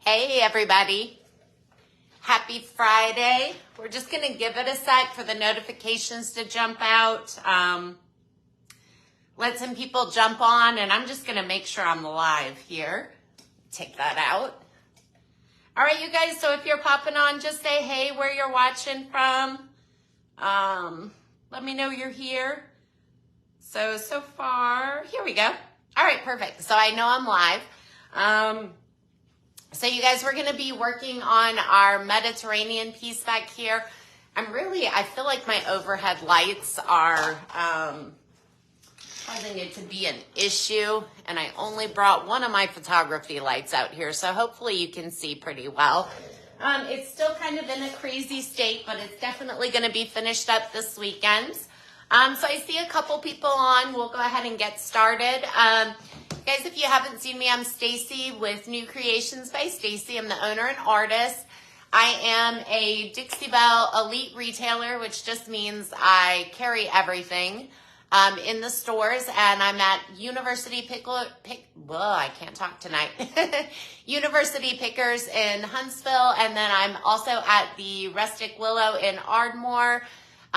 Hey everybody, happy Friday. We're just gonna give it a sec for the notifications to jump out. Let some people jump on, and I'm just gonna make sure I'm live here. Take that out. All right, you guys, so if you're popping on, just say hey, where you're watching from. Let me know you're here. So far, here we go. All right, perfect. So I know I'm live. So you guys, we're going to be working on our Mediterranean piece back here. I feel like my overhead lights are causing it to be an issue, and I only brought one of my photography lights out here, so hopefully you can see pretty well. It's still kind of in a crazy state, but it's definitely going to be finished up this weekend. So I see a couple people on. We'll go ahead and get started. Guys, if you haven't seen me, I'm Stacy with New Creations by Stacy. I'm the owner and artist. I am a Dixie Belle elite retailer, which just means I carry everything in the stores, and I'm at University I can't talk tonight. University Pickers in Huntsville, and then I'm also at the Rustic Willow in Ardmore.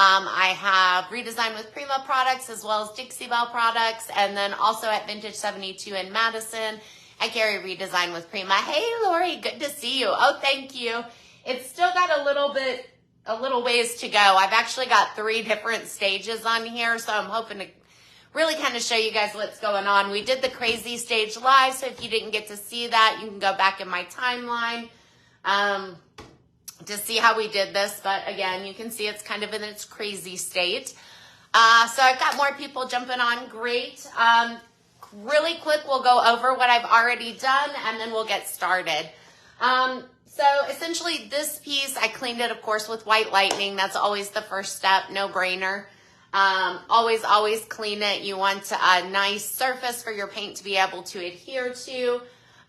I have Redesign with Prima products as well as Dixie Belle products, and then also at Vintage 72 in Madison, I carry Redesign with Prima. Hey, Lori, good to see you. Oh, thank you. It's still got a little ways to go. I've actually got 3 different stages on here, so I'm hoping to really kind of show you guys what's going on. We did the crazy stage live, so if you didn't get to see that, you can go back in my timeline to see how we did this. But again, you can see it's kind of in its crazy state. So I've got more people jumping on. Great. Really quick, we'll go over what I've already done, and then we'll get started. So essentially this piece, I cleaned it, of course, with White Lightning. That's always the first step, no brainer. Always clean it. You want a nice surface for your paint to be able to adhere to.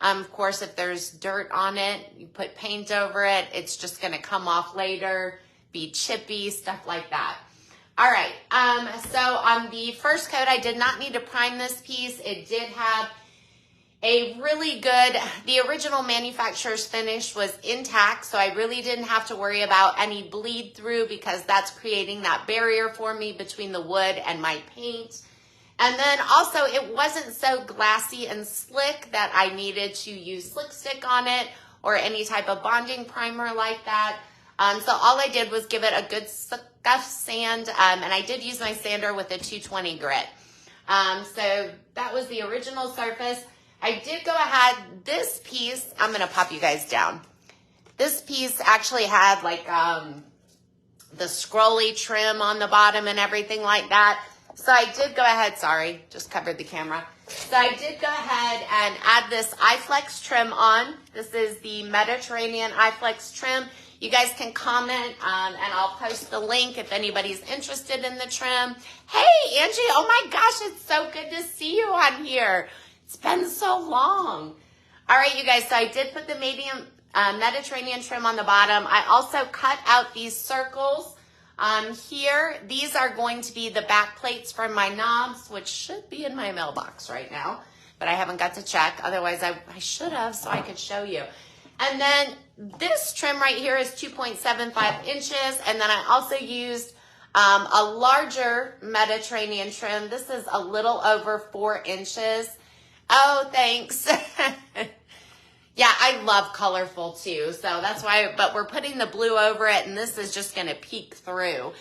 Of course, if there's dirt on it, you put paint over it, it's just gonna come off later, be chippy, stuff like that. All right, so on the first coat, I did not need to prime this piece. It did have a really good, the original manufacturer's finish was intact, so I really didn't have to worry about any bleed through because that's creating that barrier for me between the wood and my paint. And then also it wasn't so glassy and slick that I needed to use slick stick on it or any type of bonding primer like that. So all I did was give it a good scuff sand, and I did use my sander with a 220 grit. So that was the original surface. I did go ahead, this piece, I'm gonna pop you guys down. This piece actually had like the scrolly trim on the bottom and everything like that. So I did go ahead, sorry, just covered the camera. So I did go ahead and add this Iflex trim on. This is the Mediterranean Iflex trim. You guys can comment and I'll post the link if anybody's interested in the trim. Hey, Angie, oh my gosh, it's so good to see you on here. It's been so long. All right, you guys, so I did put the medium Mediterranean trim on the bottom. I also cut out these circles here. These are going to be the back plates for my knobs, which should be in my mailbox right now, but I haven't got to check. Otherwise, I should have so I could show you. And then this trim right here is 2.75 inches. And then I also used a larger Mediterranean trim. This is a little over 4 inches. Oh, thanks. Yeah, I love colorful too, so that's why, but we're putting the blue over it, and this is just gonna peek through.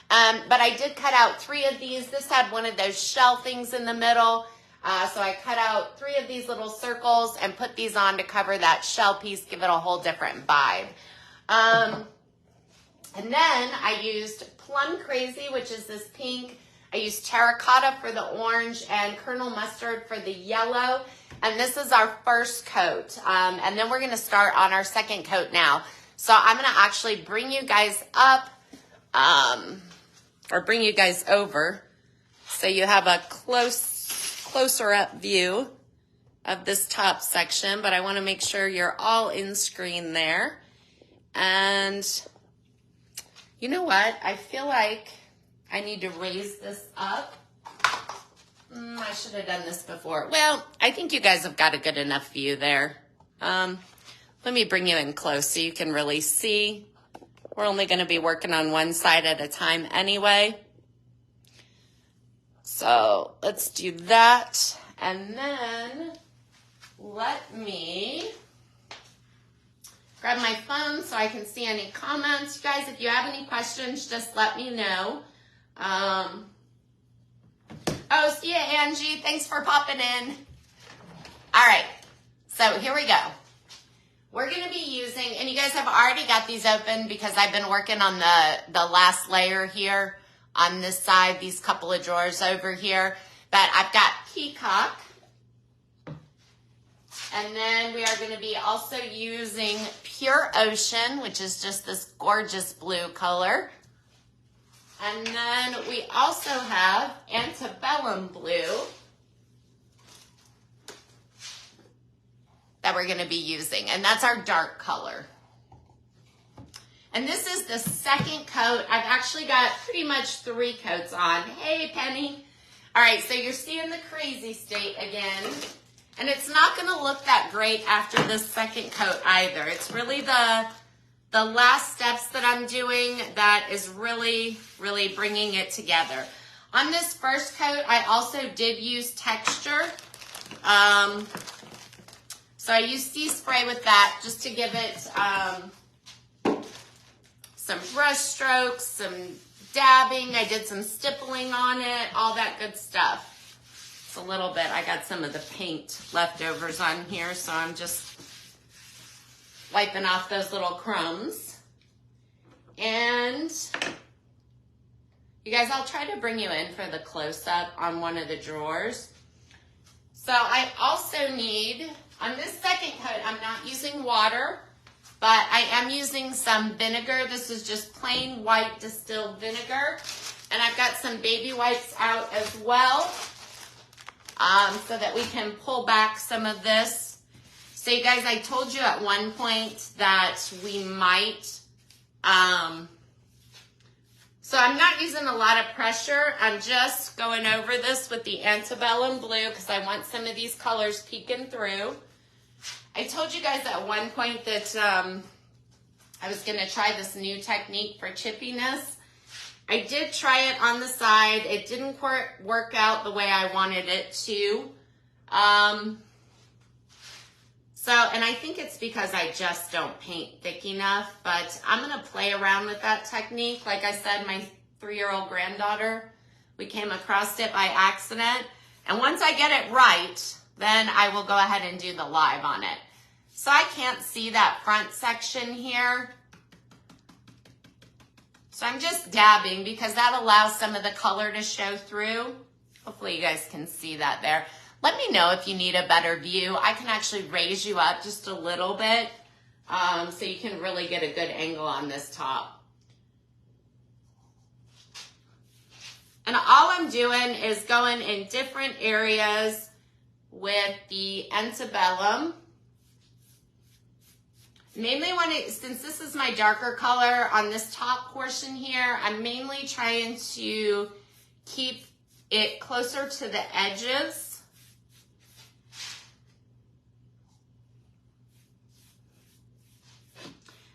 But I did cut out 3 of these. This had one of those shell things in the middle, so I cut out 3 of these little circles and put these on to cover that shell piece, give it a whole different vibe. And then I used Plum Crazy, which is this pink. I used Terracotta for the orange and Colonel Mustard for the yellow. And this is our first coat. And then we're gonna start on our second coat now. So I'm gonna actually bring you guys up, or bring you guys over so you have a closer up view of this top section, but I wanna make sure you're all in screen there. And you know what? I feel like I need to raise this up. I should have done this before. Well, I think you guys have got a good enough view there. Let me bring you in close so you can really see. We're only going to be working on one side at a time anyway. So let's do that. And then let me grab my phone so I can see any comments. You guys, if you have any questions, just let me know. Oh, see ya, Angie. Thanks for popping in. All right, so here we go. We're going to be using, and you guys have already got these open because I've been working on the last layer here on this side, these couple of drawers over here. But I've got Peacock. And then we are going to be also using Pure Ocean, which is just this gorgeous blue color. And then we also have Antebellum blue that we're going to be using. And that's our dark color. And this is the second coat. I've actually got pretty much 3 coats on. Hey, Penny. All right, so you're seeing the crazy state again. And it's not going to look that great after this second coat either. It's really the last steps that I'm doing that is really, really bringing it together. On this first coat, I also did use texture. So I used sea spray with that just to give it some brush strokes, some dabbing. I did some stippling on it, all that good stuff. It's a little bit, I got some of the paint leftovers on here, so I'm just wiping off those little crumbs. And you guys, I'll try to bring you in for the close-up on one of the drawers. So I also need, on this second coat, I'm not using water, but I am using some vinegar. This is just plain white distilled vinegar. And I've got some baby wipes out as well, so that we can pull back some of this. So you guys, I told you at one point that we might, so I'm not using a lot of pressure. I'm just going over this with the Antebellum blue because I want some of these colors peeking through. I told you guys at one point that I was going to try this new technique for chippiness. I did try it on the side. It didn't work out the way I wanted it to. And I think it's because I just don't paint thick enough, but I'm going to play around with that technique. Like I said, my 3-year-old granddaughter, we came across it by accident. And once I get it right, then I will go ahead and do the live on it. So I can't see that front section here. So I'm just dabbing because that allows some of the color to show through. Hopefully you guys can see that there. Let me know if you need a better view. I can actually raise you up just a little bit so you can really get a good angle on this top. And all I'm doing is going in different areas with the Antebellum. Mainly since this is my darker color on this top portion here, I'm mainly trying to keep it closer to the edges.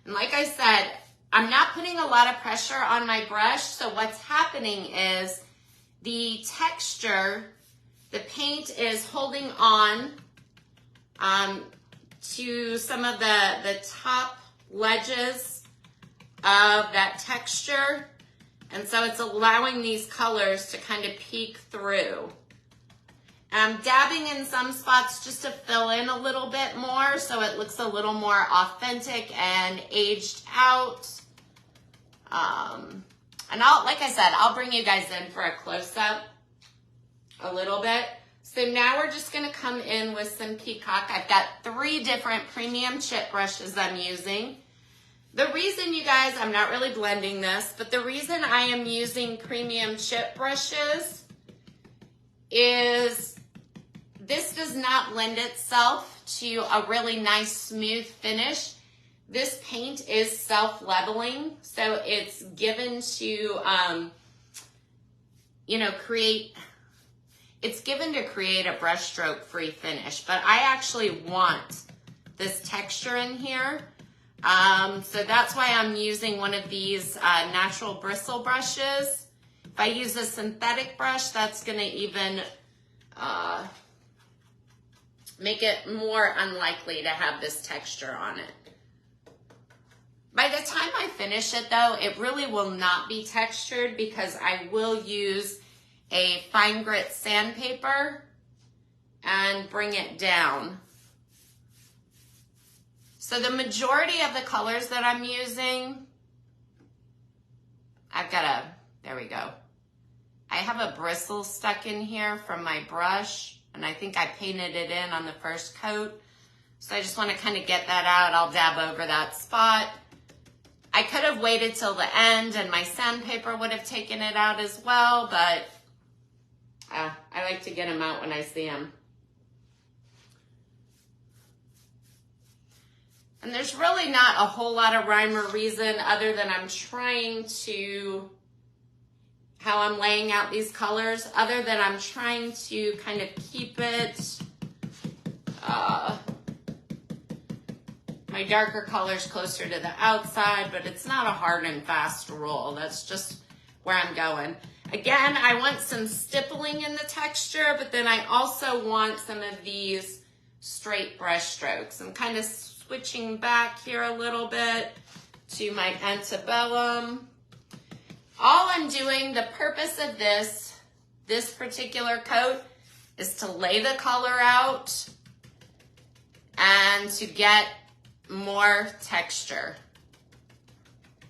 And like I said, I'm not putting a lot of pressure on my brush, so what's happening is the texture, the paint is holding on to some of the top ledges of that texture. And so it's allowing these colors to kind of peek through. I'm dabbing in some spots just to fill in a little bit more so it looks a little more authentic and aged out. And like I said, I'll bring you guys in for a close-up a little bit. So now we're just going to come in with some Peacock. I've got 3 different premium chip brushes I'm using. The reason, you guys, I'm not really blending this, but the reason I am using premium chip brushes is this does not lend itself to a really nice smooth finish. This paint is self-leveling, so it's given to, create a brush stroke free finish, but I actually want this texture in here. So that's why I'm using one of these natural bristle brushes. If I use a synthetic brush, that's gonna even make it more unlikely to have this texture on it. By the time I finish it though, it really will not be textured because I will use a fine grit sandpaper and bring it down. So the majority of the colors that I'm using, there we go. I have a bristle stuck in here from my brush, and I think I painted it in on the first coat. So I just want to kind of get that out. I'll dab over that spot. I could have waited till the end and my sandpaper would have taken it out as well, but I like to get them out when I see them. And there's really not a whole lot of rhyme or reason other than I'm trying to, how I'm laying out these colors, other than I'm trying to kind of keep it, my darker colors closer to the outside, but it's not a hard and fast rule. That's just where I'm going. Again, I want some stippling in the texture, but then I also want some of these straight brush strokes. I'm kind of switching back here a little bit to my Antebellum. All I'm doing, the purpose of this particular coat is to lay the color out and to get more texture.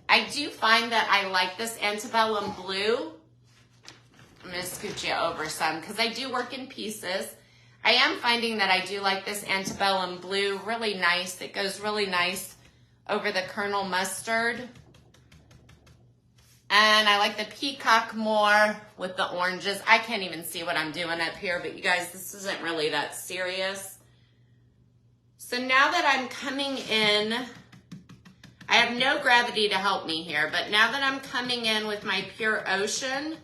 I do find that I like this Antebellum blue. I'm gonna scoot you over some because I do work in pieces. I am finding that I do like this Antebellum blue, really nice. It goes really nice over the Colonel Mustard. And I like the Peacock more with the oranges. I can't even see what I'm doing up here, but you guys, this isn't really that serious. So now that I'm coming in, I have no gravity to help me here, but now that I'm coming in with my Pure Ocean,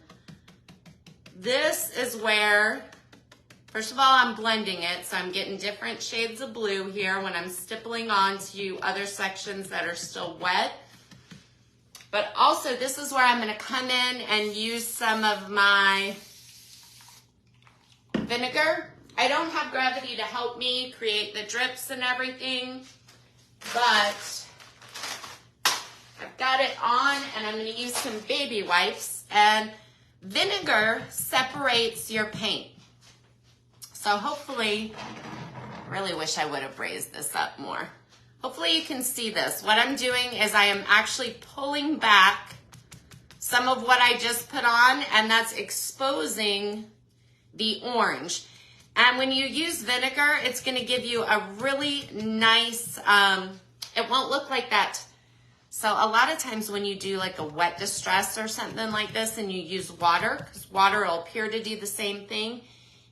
this is where, first of all, I'm blending it, so I'm getting different shades of blue here when I'm stippling onto other sections that are still wet. But also, this is where I'm going to come in and use some of my vinegar. I don't have gravity to help me create the drips and everything, but I've got it on, and I'm going to use some baby wipes. And vinegar separates your paint. So hopefully, I really wish I would have raised this up more. Hopefully you can see this. What I'm doing is I am actually pulling back some of what I just put on, and that's exposing the orange. And when you use vinegar, it's gonna give you a really nice, it won't look like that. So a lot of times when you do like a wet distress or something like this and you use water, because water will appear to do the same thing,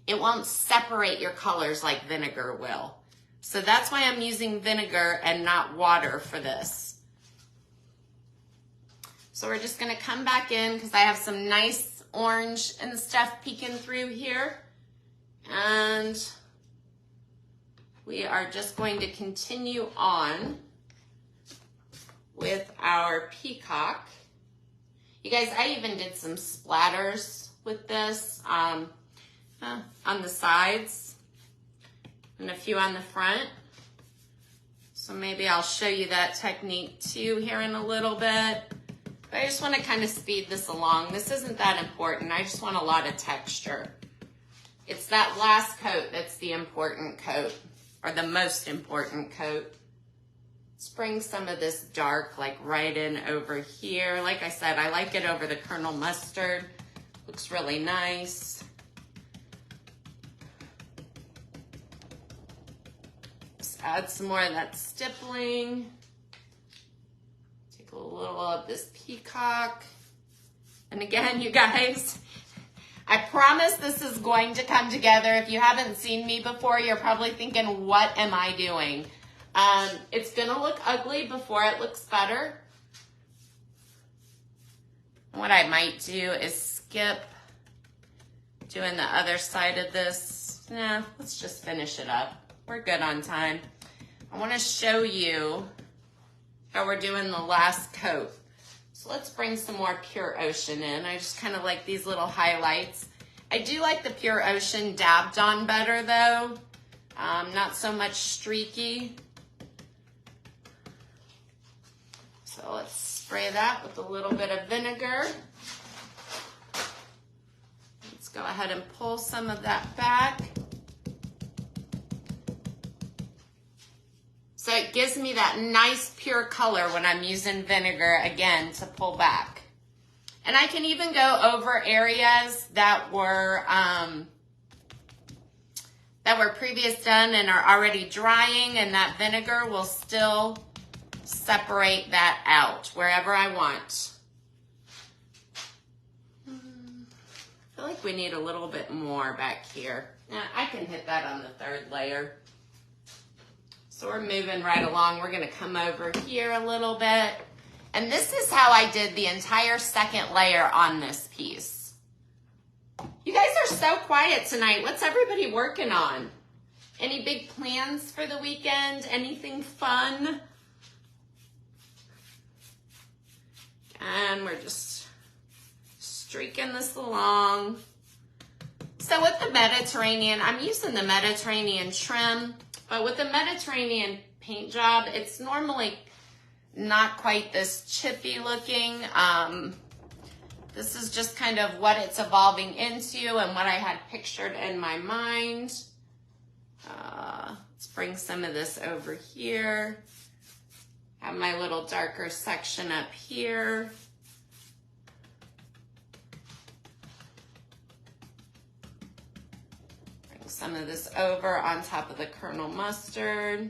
it won't separate your colors like vinegar will. So that's why I'm using vinegar and not water for this. So we're just gonna come back in because I have some nice orange and stuff peeking through here. And we are just going to continue on with our Peacock. You guys, I even did some splatters with this on the sides and a few on the front. So maybe I'll show you that technique too here in a little bit. But I just want to kind of speed this along. This isn't that important. I just want a lot of texture. It's that last coat that's the important coat, or the most important coat. Let's bring some of this dark like right in over here. Like I said, I like it over the Colonel Mustard. Looks really nice. Let's add some more of that stippling. Take a little of this Peacock. And again, you guys, I promise this is going to come together. If you haven't seen me before, you're probably thinking, what am I doing? It's gonna look ugly before it looks better. What I might do is skip doing the other side of this. Nah, let's just finish it up. We're good on time. I want to show you how we're doing the last coat. So let's bring some more Pure Ocean in. I just kind of like these little highlights. I do like the Pure Ocean dabbed on better though. Not so much streaky. So let's spray that with a little bit of vinegar. Let's go ahead and pull some of that back. So it gives me that nice pure color when I'm using vinegar again to pull back. And I can even go over areas that were previous done and are already drying, and that vinegar will still separate that out wherever I want. I feel like we need a little bit more back here. Now, I can hit that on the third layer. So we're moving right along. We're gonna come over here a little bit. And this is how I did the entire second layer on this piece. You guys are so quiet tonight. What's everybody working on? Any big plans for the weekend? Anything fun? And we're just streaking this along. So with the Mediterranean, I'm using the Mediterranean trim. But with the Mediterranean paint job, it's normally not quite this chippy looking. This is just kind of what it's evolving into and what I had pictured in my mind. Let's bring some of this over here. Have my little darker section up here. Some of this over on top of the kernel mustard.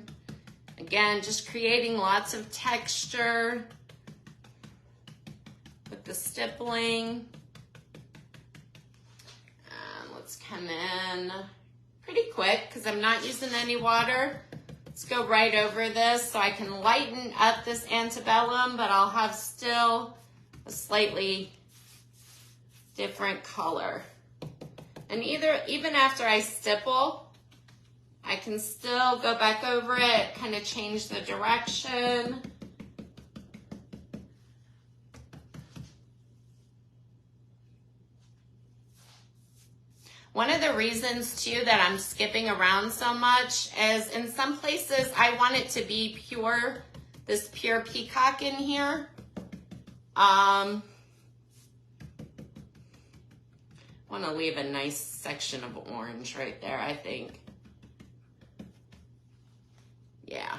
Again, just creating lots of texture with the stippling. And let's come in pretty quick because I'm not using any water. Let's go right over this so I can lighten up this antebellum, but I'll have still a slightly different color. And even after I stipple, I can still go back over it, kind of change the direction. One of the reasons too that I'm skipping around so much is in some places I want it to be pure, this pure peacock in here. I want to leave a nice section of orange right there, I think. Yeah.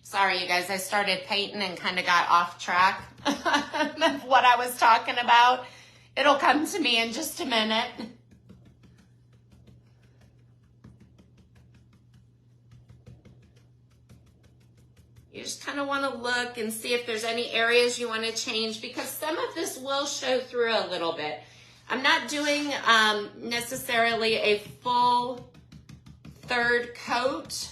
Sorry, you guys, I started painting and kind of got off track of what I was talking about. It'll come to me in just a minute. You just kind of want to look and see if there's any areas you want to change because some of this will show through a little bit. I'm not doing necessarily a full third coat.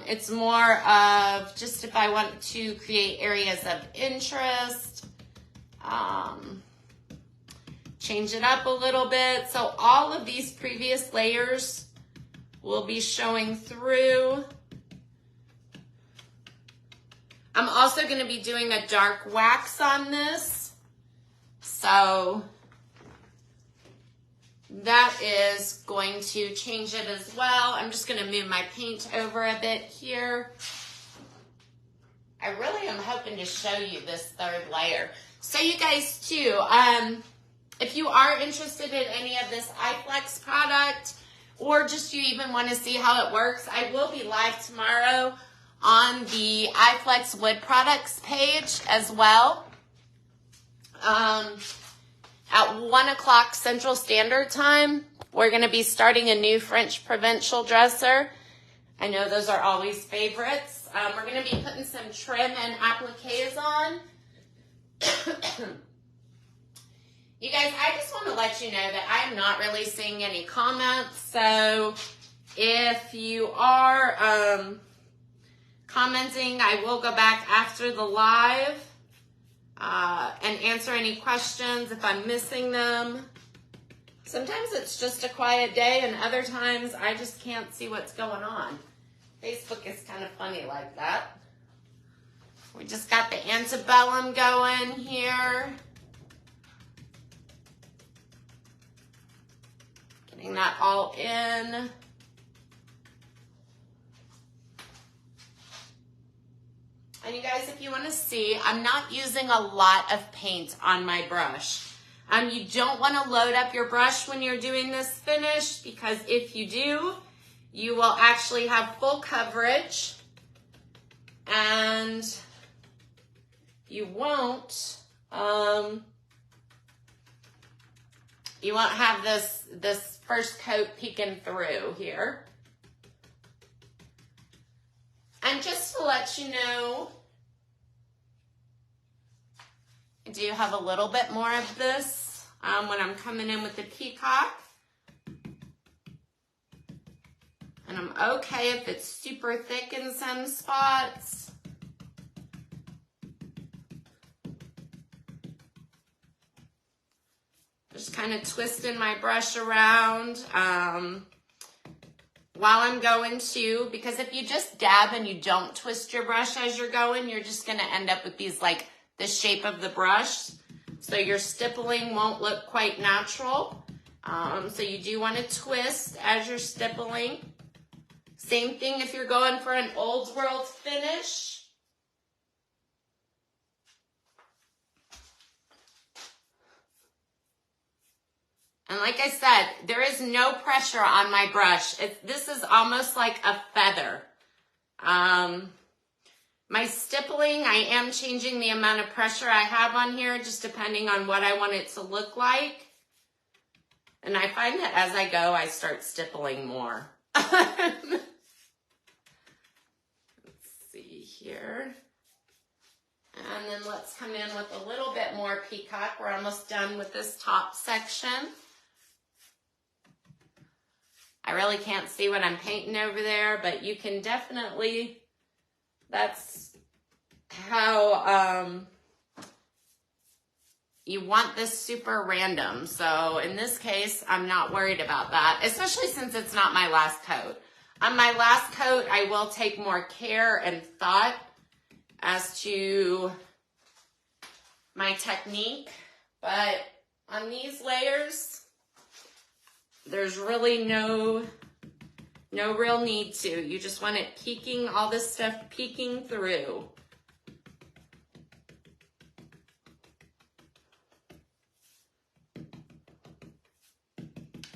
It's more of just if I want to create areas of interest, change it up a little bit. So all of these previous layers will be showing through. I'm also going to be doing a dark wax on this. So that is going to change it as well. I'm just going to move my paint over a bit here. I really am hoping to show you this third layer. So you guys too, if you are interested in any of this Iflex product, or just you even want to see how it works, I will be live tomorrow on the Iflex Wood Products page as well. At 1 o'clock Central Standard Time, we're going to be starting a new French provincial dresser. I know those are always favorites. We're going to be putting some trim and appliques on. You guys, I just want to let you know that I'm not really seeing any comments. So if you are commenting, I will go back after the live and answer any questions if I'm missing them. Sometimes it's just a quiet day, and other times I just can't see what's going on. Facebook is kind of funny like that. We just got the Antebellum going here. Getting that all in. And you guys, if you want to see, I'm not using a lot of paint on my brush. You don't want to load up your brush when you're doing this finish, because if you do, you will actually have full coverage and you won't have this first coat peeking through here. And just to let you know, I do have a little bit more of this when I'm coming in with the Peacock. And I'm okay if it's super thick in some spots. Just kind of twisting my brush around while I'm going to, because if you just dab and you don't twist your brush as you're going, you're just going to end up with these like the shape of the brush. So your stippling won't look quite natural. So you do want to twist as you're stippling. Same thing if you're going for an old world finish. And like I said, there is no pressure on my brush. This is almost like a feather. My stippling, I am changing the amount of pressure I have on here, just depending on what I want it to look like. And I find that as I go, I start stippling more. Let's see here. And then let's come in with a little bit more Peacock. We're almost done with this top section. I really can't see what I'm painting over there, but you can definitely, that's how you want this super random. So in this case, I'm not worried about that, especially since it's not my last coat. On my last coat, I will take more care and thought as to my technique, but on these layers, there's really no real need to. You just want it peeking, all this stuff peeking through.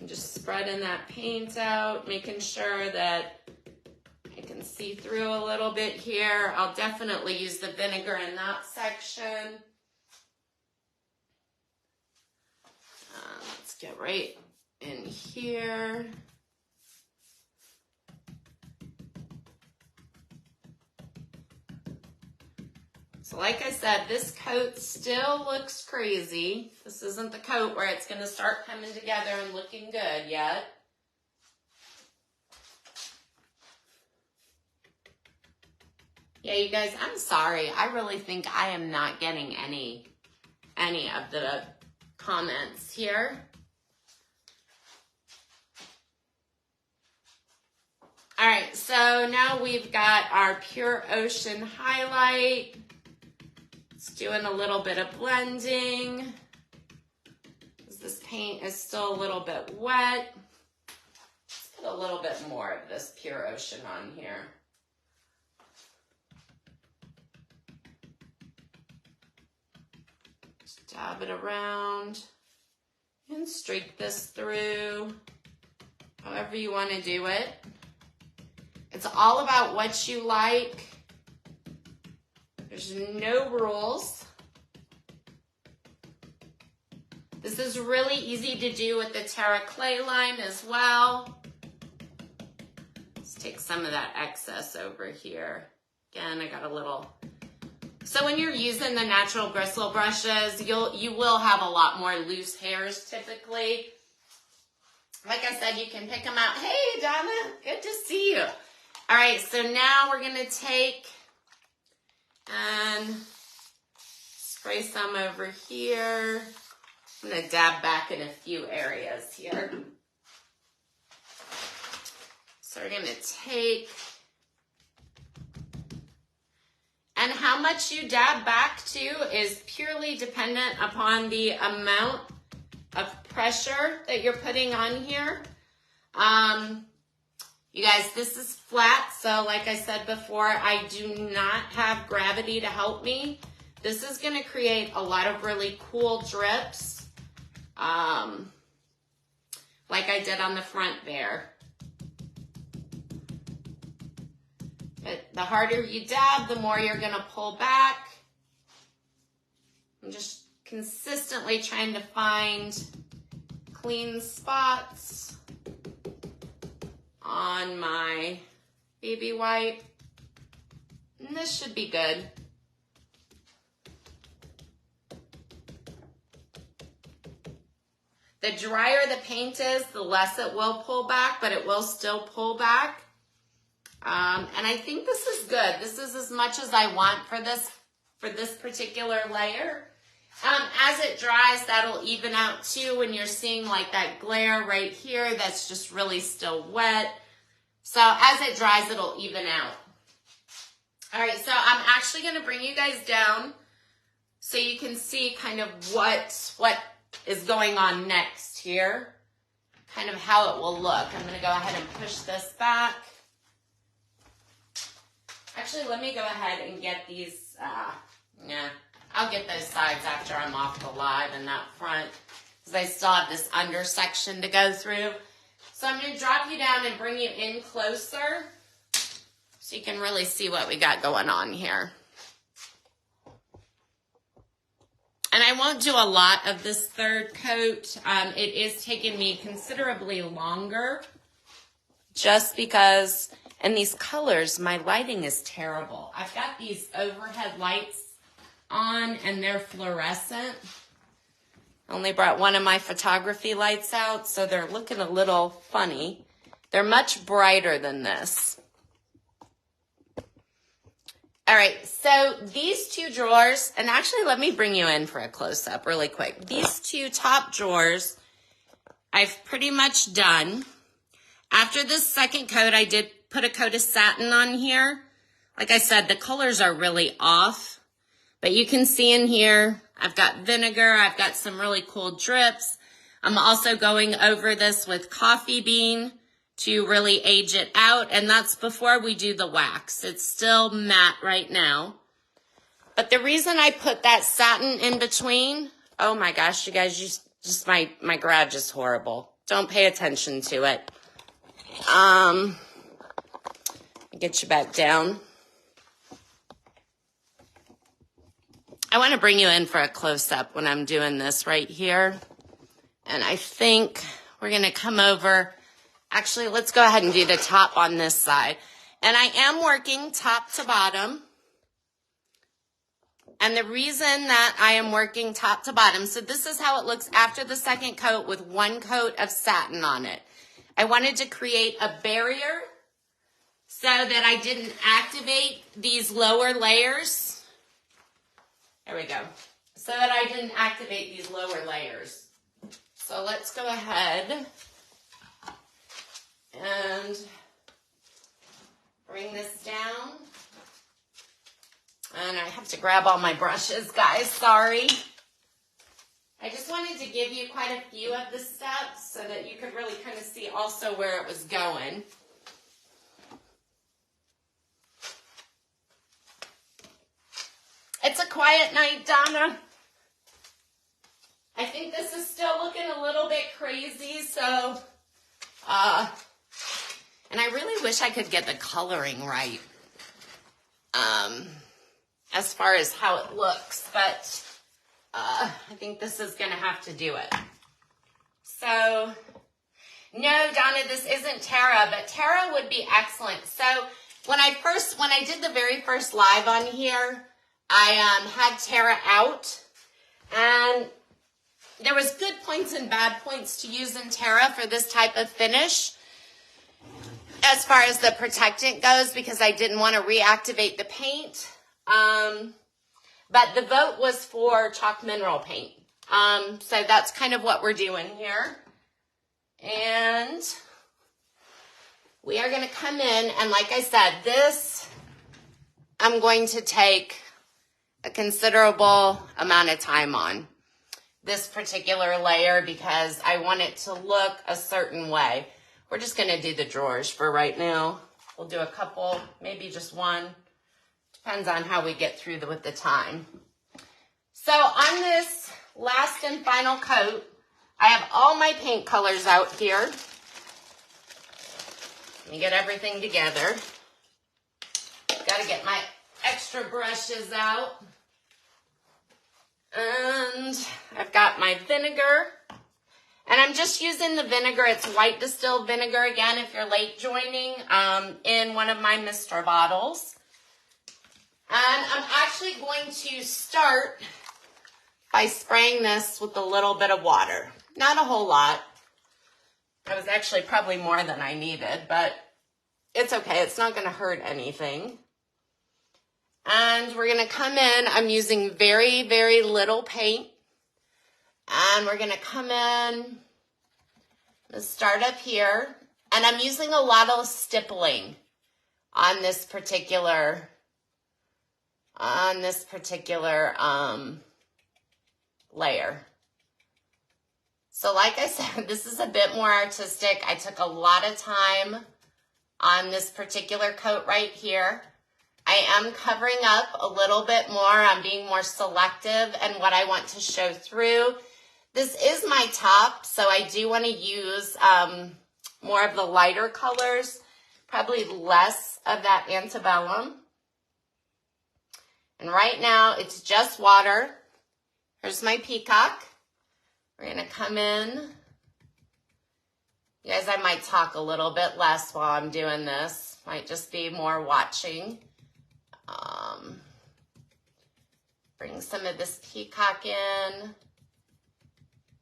I'm just spreading that paint out, making sure that I can see through a little bit here. I'll definitely use the vinegar in that section. Let's get right in here. So like I said, this coat still looks crazy. This isn't the coat where it's going to start coming together and looking good yet. Yeah, you guys, I'm sorry. I really think I am not getting any of the comments here. All right, so now we've got our Pure Ocean highlight. It's doing a little bit of blending. This paint is still a little bit wet. Let's put a little bit more of this Pure Ocean on here. Just dab it around and streak this through, however you want to do it. It's all about what you like. There's no rules. This is really easy to do with the Terra clay line as well. Let's take some of that excess over here. Again, I got a little. So when you're using the natural bristle brushes, you will have a lot more loose hairs typically. Like I said, you can pick them out. Hey, Donna, good to see you. All right, so now we're gonna take and spray some over here. I'm going to dab back in a few areas here. So we're going to take, and how much you dab back to is purely dependent upon the amount of pressure that you're putting on here. You guys, this is flat, so like I said before, I do not have gravity to help me. This is going to create a lot of really cool drips, like I did on the front there. But the harder you dab, the more you're going to pull back. I'm just consistently trying to find clean spots on my baby wipe. And this should be good. The drier the paint is, the less it will pull back, but it will still pull back. And I think this is good. This is as much as I want for this particular layer. As it dries, that'll even out too when you're seeing like that glare right here that's just really still wet. So as it dries, it'll even out. All right, so I'm actually going to bring you guys down so you can see kind of what is going on next here, kind of how it will look. I'm going to go ahead and push this back. Actually, let me go ahead and get these, I'll get those sides after I'm off the live and that front, because I still have this under section to go through. So I'm going to drop you down and bring you in closer so you can really see what we got going on here. And I won't do a lot of this third coat. It is taking me considerably longer just because, and these colors, my lighting is terrible. I've got these overhead lights on and they're fluorescent. I only brought one of my photography lights out, so they're looking a little funny. They're much brighter than this. All right, so these two drawers, and actually let me bring you in for a close-up really quick. These two top drawers, I've pretty much done. After this second coat, I did put a coat of satin on here. Like I said, the colors are really off, but you can see in here, I've got vinegar, I've got some really cool drips. I'm also going over this with coffee bean to really age it out, and that's before we do the wax. It's still matte right now. But the reason I put that satin in between, oh my gosh, you guys, just my garage is horrible. Don't pay attention to it. Get you back down. I want to bring you in for a close-up when I'm doing this right here. And I think we're going to come over. Actually, let's go ahead and do the top on this side. And I am working top to bottom. And the reason that I am working top to bottom, so this is how it looks after the second coat with one coat of satin on it. I wanted to create a barrier so that I didn't activate these lower layers. There we go. So that I didn't activate these lower layers. So let's go ahead and bring this down. And I have to grab all my brushes, guys. Sorry. I just wanted to give you quite a few of the steps so that you could really kind of see also where it was going. It's a quiet night, Donna. I think this is still looking a little bit crazy, so, and I really wish I could get the coloring right, as far as how it looks, but, I think this is going to have to do it. So, no, Donna, this isn't Terra, but Terra would be excellent. So, when I did the very first live on here, I had Terra out, and there was good points and bad points to use in Terra for this type of finish as far as the protectant goes, because I didn't want to reactivate the paint. But the vote was for chalk mineral paint. So that's kind of what we're doing here. And we are going to come in, and like I said, this I'm going to take a considerable amount of time on this particular layer because I want it to look a certain way. We're just going to do the drawers for right now. We'll do a couple, maybe just one. Depends on how we get through with the time. So on this last and final coat, I have all my paint colors out here. Let me get everything together. Got to get my extra brushes out. And I've got my vinegar. And I'm just using the vinegar. It's white distilled vinegar, again, if you're late joining, in one of my Mr. bottles. And I'm actually going to start by spraying this with a little bit of water. Not a whole lot. That was actually probably more than I needed, but it's okay. It's not going to hurt anything. And we're going to come in. I'm using very, very little paint. And we're going to come in and start up here. And I'm using a lot of stippling on this particular layer. So like I said, this is a bit more artistic. I took a lot of time on this particular coat right here. I am covering up a little bit more. I'm being more selective in what I want to show through. This is my top, so I do want to use more of the lighter colors, probably less of that Antebellum. And right now, it's just water. Here's my Peacock. We're going to come in. You guys, I might talk a little bit less while I'm doing this. Might just be more watching. Bring some of this Peacock in.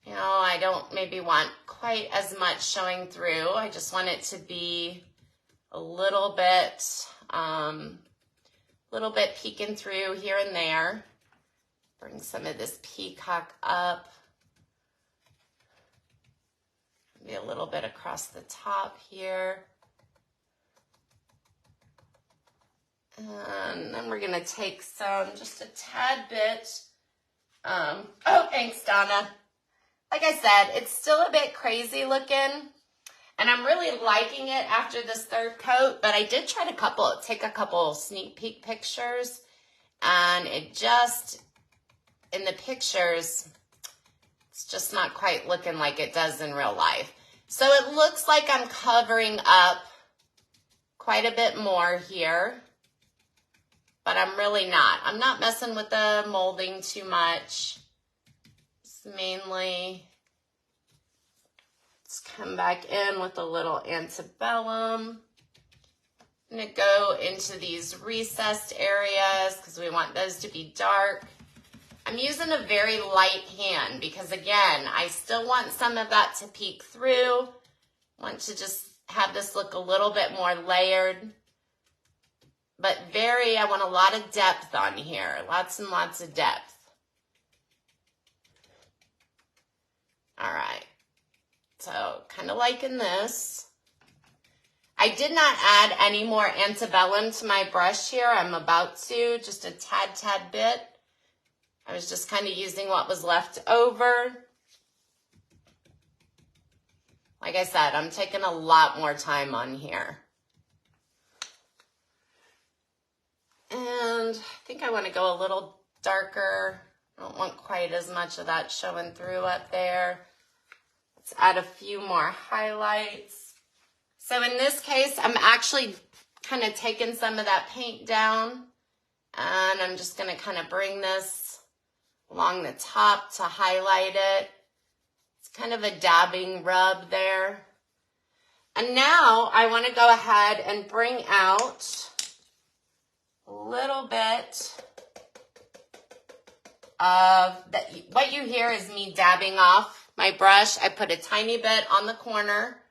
You know, I don't maybe want quite as much showing through. I just want it to be a little bit peeking through here and there. Bring some of this Peacock up. Maybe a little bit across the top here. And then we're gonna take some, just a tad bit. Oh, thanks, Donna. Like I said, it's still a bit crazy looking, and I'm really liking it after this third coat, but I did try to take a couple sneak peek pictures, and it just, in the pictures, it's just not quite looking like it does in real life. So it looks like I'm covering up quite a bit more here, but I'm really not. I'm not messing with the molding too much. It's mainly, let's come back in with a little Antebellum. I'm gonna go into these recessed areas because we want those to be dark. I'm using a very light hand because, again, I still want some of that to peek through. I want to just have this look a little bit more layered. But I want a lot of depth on here. Lots and lots of depth. All right. So, kind of liking this. I did not add any more Antebellum to my brush here. I'm about to, just a tad bit. I was just kind of using what was left over. Like I said, I'm taking a lot more time on here. And I think I want to go a little darker. I don't want quite as much of that showing through up there. Let's add a few more highlights. So in this case, I'm actually kind of taking some of that paint down, and I'm just going to kind of bring this along the top to highlight it. It's kind of a dabbing rub there. And now I want to go ahead and bring out a little bit of that. What you hear is me dabbing off my brush. I put a tiny bit on the corner,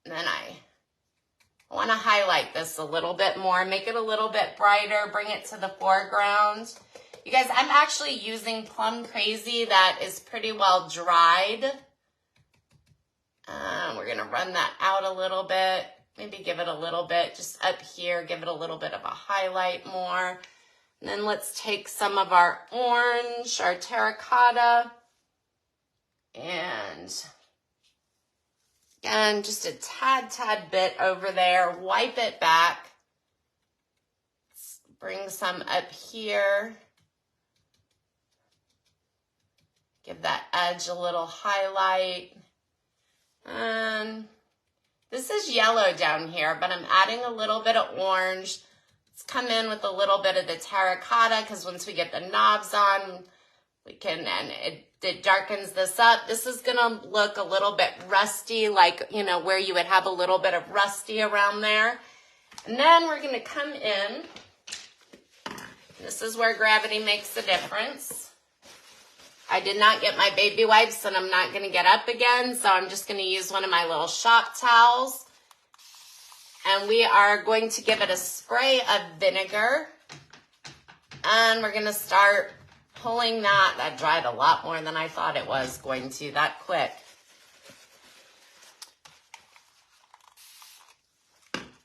and then I want to highlight this a little bit more, make it a little bit brighter, bring it to the foreground. You guys, I'm actually using Plum Crazy that is pretty well dried. We're gonna run that out a little bit. Maybe give it a little bit just up here, give it a little bit of a highlight more. And then let's take some of our orange, our terracotta, and again, just a tad bit over there. Wipe it back. Let's bring some up here. Give that edge a little highlight. And this is yellow down here, but I'm adding a little bit of orange. Let's come in with a little bit of the terracotta, because once we get the knobs on, we can, and it darkens this up. This is gonna look a little bit rusty, like, you know, where you would have a little bit of rusty around there. And then we're gonna come in. This is where gravity makes a difference. I did not get my baby wipes, and I'm not gonna get up again, so I'm just gonna use one of my little shop towels. And we are going to give it a spray of vinegar. And we're gonna start pulling that. That dried a lot more than I thought it was going to, that quick.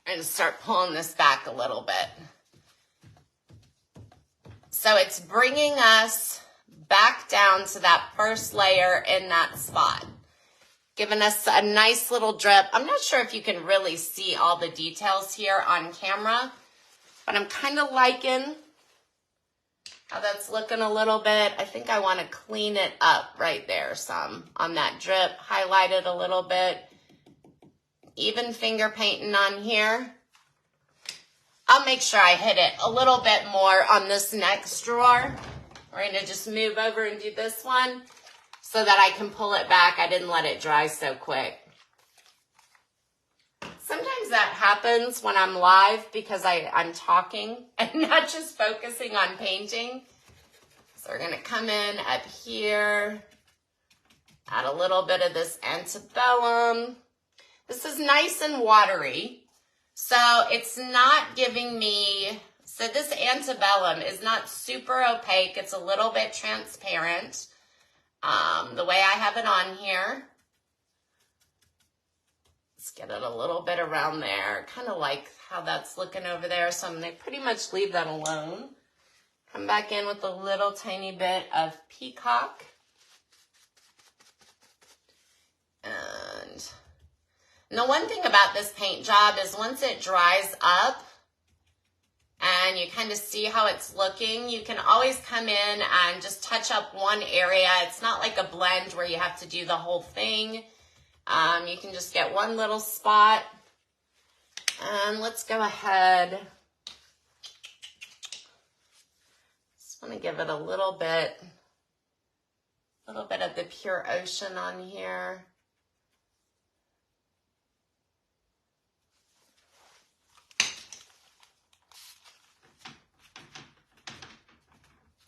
And start pulling this back a little bit. So it's bringing us back down to that first layer in that spot, giving us a nice little drip. I'm not sure if you can really see all the details here on camera, but I'm kind of liking how that's looking a little bit. I think I want to clean it up right there some on that drip, highlight it a little bit, even finger painting on here. I'll make sure I hit it a little bit more on this next drawer. We're going to just move over and do this one so that I can pull it back. I didn't let it dry so quick. Sometimes that happens when I'm live because I'm talking and not just focusing on painting. So we're going to come in up here, add a little bit of this Antebellum. This is nice and watery, so it's not giving me... So this Antebellum is not super opaque. It's a little bit transparent, the way I have it on here. Let's get it a little bit around there. Kind of like how that's looking over there. So I'm going to pretty much leave that alone. Come back in with a little tiny bit of Peacock. And the one thing about this paint job is once it dries up, and you kind of see how it's looking, you can always come in and just touch up one area. It's not like a blend where you have to do the whole thing. You can just get one little spot. And let's go ahead. Just want to give it a little bit of the pure ocean on here.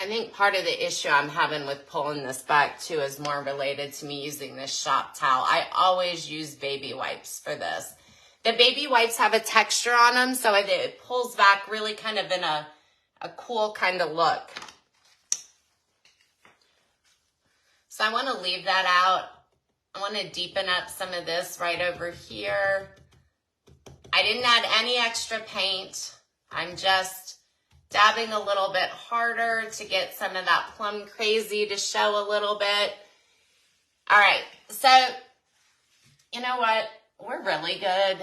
I think part of the issue I'm having with pulling this back too is more related to me using this shop towel. I always use baby wipes for this. The baby wipes have a texture on them, so it pulls back really kind of in a cool kind of look. So I want to leave that out. I want to deepen up some of this right over here. I didn't add any extra paint. I'm just dabbing a little bit harder to get some of that Plum Crazy to show a little bit. All right, so you know what? We're really good.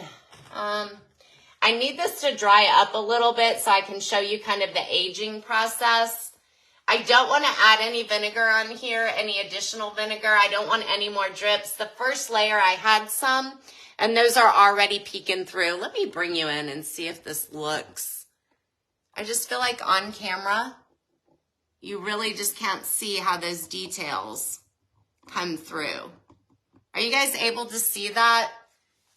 I need this to dry up a little bit so I can show you kind of the aging process. I don't want to add any vinegar on here, any additional vinegar. I don't want any more drips. The first layer I had some, and those are already peeking through. Let me bring you in and see if this looks. I just feel like on camera, you really just can't see how those details come through. Are you guys able to see that?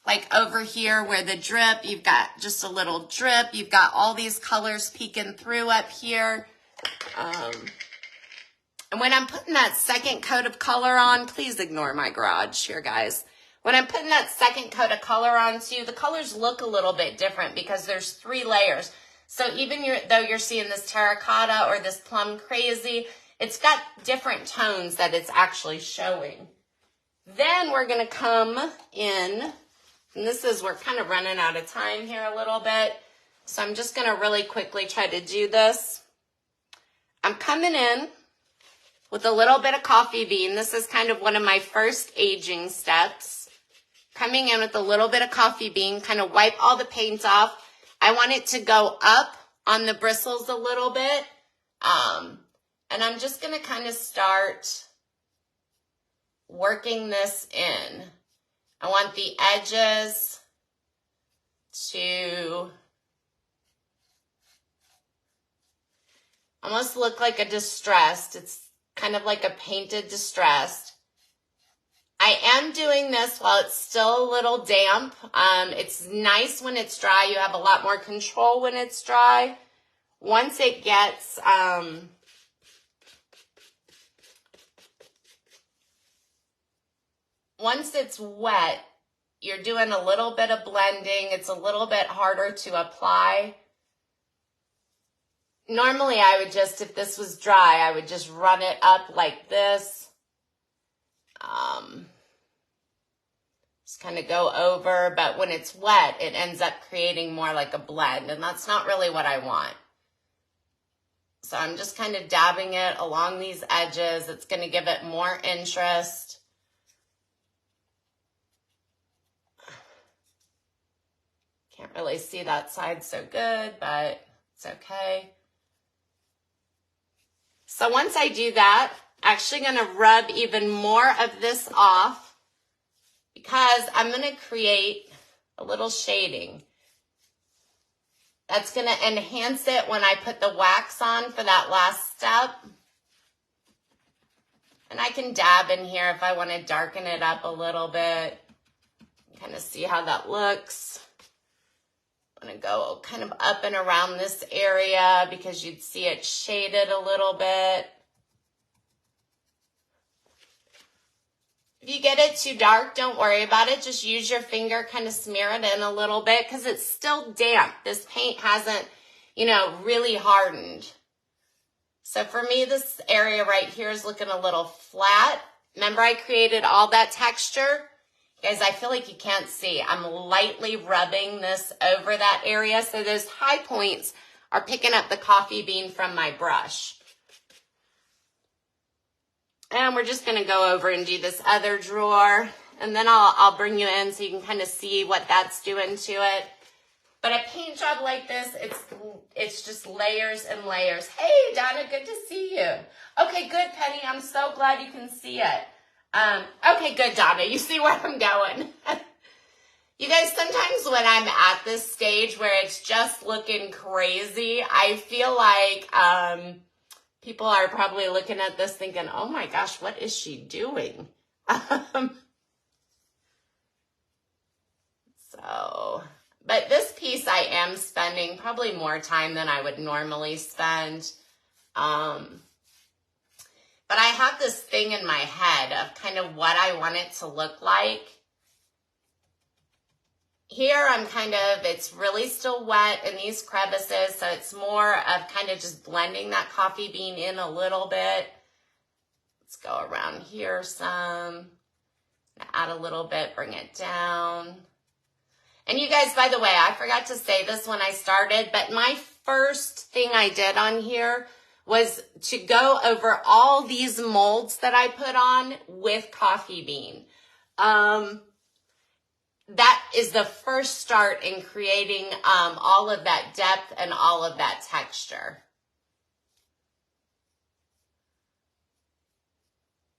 Like over here where the drip, you've got just a little drip. You've got all these colors peeking through up here. And when I'm putting that second coat of color on, please ignore my garage here, guys. When I'm putting that second coat of color on too, the colors look a little bit different because there's 3 layers. So even though you're seeing this terracotta or this plum crazy, it's got different tones that it's actually showing. Then we're going to come in, and this is, we're kind of running out of time here a little bit. So I'm just going to really quickly try to do this. I'm coming in with a little bit of coffee bean. This is kind of one of my first aging steps. Coming in with a little bit of coffee bean, kind of wipe all the paint off. I want it to go up on the bristles a little bit. And I'm just going to kind of start working this in. I want the edges to almost look like a distressed. It's kind of like a painted distressed. I am doing this while it's still a little damp. It's nice when it's dry. You have a lot more control when it's dry. Once it gets, once it's wet, you're doing a little bit of blending. It's a little bit harder to apply. Normally I would just, if this was dry, I would just run it up like this. Just kind of go over, but when it's wet, it ends up creating more like a blend, and that's not really what I want. So I'm just kind of dabbing it along these edges. It's going to give it more interest. Can't really see that side so good, but it's okay. So once I do that, I'm actually going to rub even more of this off because I'm going to create a little shading. That's going to enhance it when I put the wax on for that last step. And I can dab in here if I want to darken it up a little bit. Kind of see how that looks. I'm going to go kind of up and around this area because you'd see it shaded a little bit. If you get it too dark, don't worry about it. Just use your finger, kind of smear it in a little bit because it's still damp. This paint hasn't, you know, really hardened. So for me, this area right here is looking a little flat. Remember I created all that texture? Guys, I feel like you can't see. I'm lightly rubbing this over that area. So those high points are picking up the coffee bean from my brush. And we're just gonna go over and do this other drawer. And then I'll bring you in so you can kind of see what that's doing to it. But a paint job like this, it's just layers and layers. Hey, Donna, good to see you. Okay, good, Penny. I'm so glad you can see it. Okay, good, Donna. You see where I'm going. You guys, sometimes when I'm at this stage where it's just looking crazy, I feel like people are probably looking at this thinking, oh my gosh, what is she doing? But this piece I am spending probably more time than I would normally spend. But I have this thing in my head of kind of what I want it to look like. Here I'm it's really still wet in these crevices, so it's more of kind of just blending that coffee bean in a little bit. Let's go around here some, add a little bit, bring it down. And you guys, by the way, I forgot to say this when I started, but my first thing I did on here was to go over all these molds that I put on with coffee bean. That is the first start in creating all of that depth and all of that texture.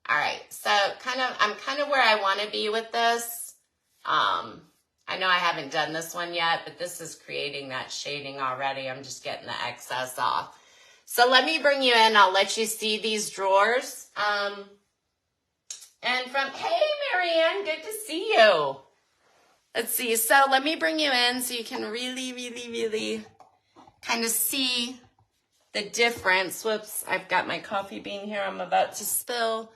All right, so I'm kind of where I want to be with this. I know I haven't done this one yet, but this is creating that shading already. I'm just getting the excess off. So let me bring you in. I'll let you see these drawers. And hey, Marianne, good to see you. Let's see. So let me bring you in so you can really, really, really kind of see the difference. Whoops, I've got my coffee bean here I'm about to spill.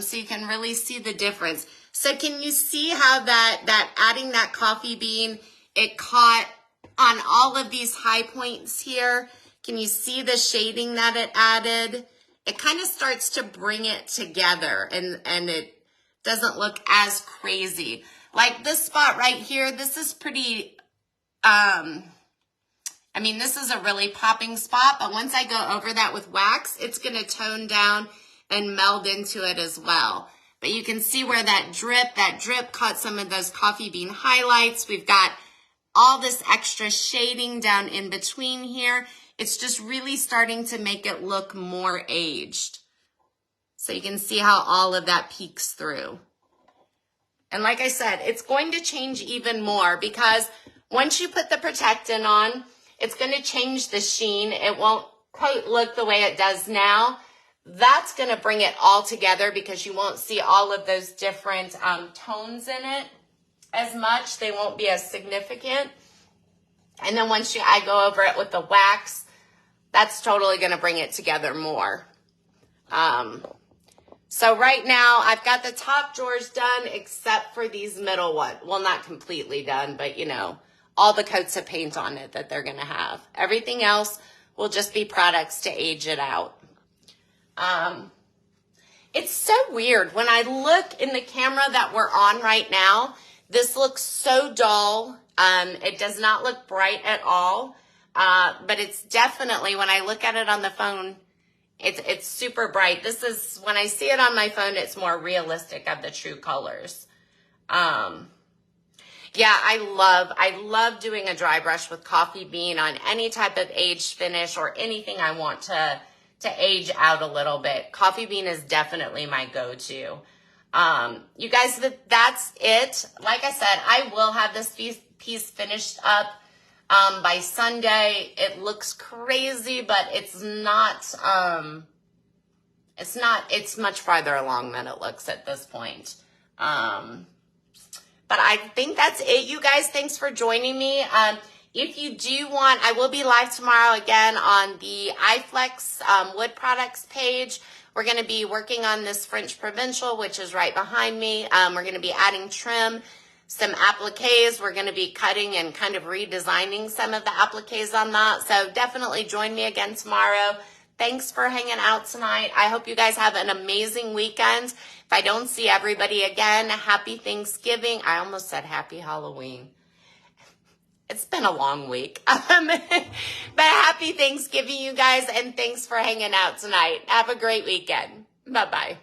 So you can really see the difference. So can you see how that adding that coffee bean, it caught on all of these high points here. Can you see the shading that it added? It kind of starts to bring it together and it doesn't look as crazy. Like this spot right here, this is pretty, I mean, this is a really popping spot, but once I go over that with wax, it's going to tone down and meld into it as well. But you can see where that drip caught some of those coffee bean highlights. We've got all this extra shading down in between here. It's just really starting to make it look more aged. So you can see how all of that peeks through. And like I said, it's going to change even more because once you put the protectant on, it's going to change the sheen. It won't quite look the way it does now. That's going to bring it all together because you won't see all of those different tones in it as much. They won't be as significant. And then once I go over it with the wax, that's totally going to bring it together more. So right now I've got the top drawers done except for these middle ones. Well, not completely done, but you know, all the coats of paint on it that they're going to have. Everything else will just be products to age it out. It's so weird. When I look in the camera that we're on right now, this looks so dull. It does not look bright at all. But it's definitely, when I look at it on the phone, it's super bright. This is, when I see it on my phone, it's more realistic of the true colors. Yeah, I love doing a dry brush with coffee bean on any type of aged finish or anything I want to age out a little bit. Coffee bean is definitely my go-to. You guys, that's it. Like I said, I will have this piece finished up by Sunday. It looks crazy, but it's much farther along than it looks at this point. But I think that's it, you guys. Thanks for joining me. If you do want, I will be live tomorrow again on the Iflex wood products page. We're going to be working on this French Provincial, which is right behind me. We're going to be adding trim, some appliques. We're going to be cutting and kind of redesigning some of the appliques on that. So definitely join me again tomorrow. Thanks for hanging out tonight. I hope you guys have an amazing weekend. If I don't see everybody again, happy Thanksgiving. I almost said happy Halloween. It's been a long week. But happy Thanksgiving, you guys, and thanks for hanging out tonight. Have a great weekend. Bye-bye.